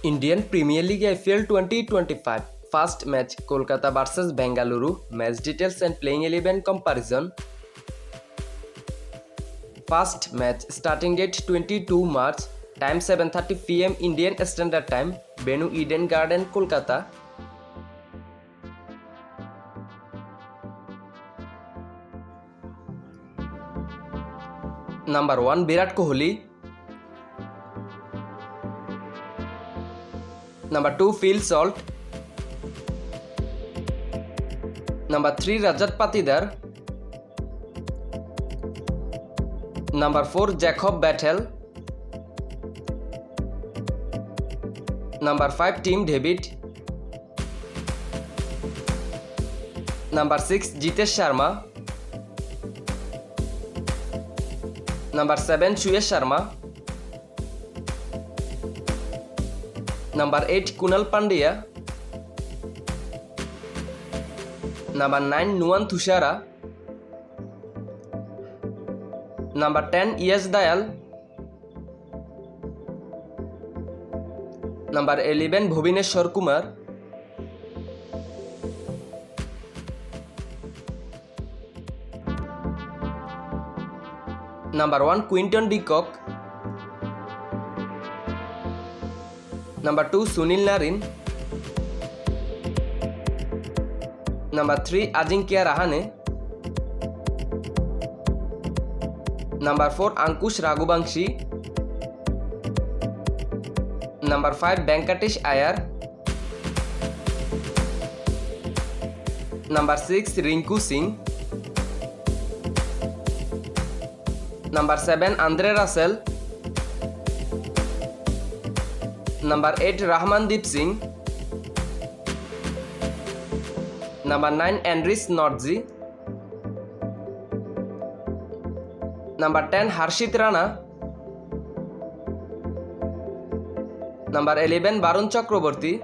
Indian Premier League IPL 2025 First match Kolkata vs Bengaluru. Match details and playing 11 comparison. First match starting date 22 March. Time 7:30 PM Indian Standard Time. Venue Eden Garden, Kolkata. Number 1 Virat Kohli. Number 2 Phil Salt. Number 3 Rajat Patidar. Number 4 Jacob Battle. Number 5 Tim David. Number 6 Jitesh Sharma. Number 7 Suyesh Sharma. Number 8 Kunal Pandya. Number 9 Nuwan Thushara. Number 10 Yash Dayal. Number 11 Bhuvneshwar Kumar. Number 1 Quinton de Kock. Number 2 Sunil Narine. Number 3 Ajinkya Rahane. Number 4 Ankush Raghuvanshi. Number 5 Venkatesh Iyer. Number 6 Rinku Singh. Number 7 Andre Russell. Number 8 Rahmandeep Singh. Number 9 Andries Nodzi. Number 10 Harshit Rana. Number 11 Varun Chakraborty.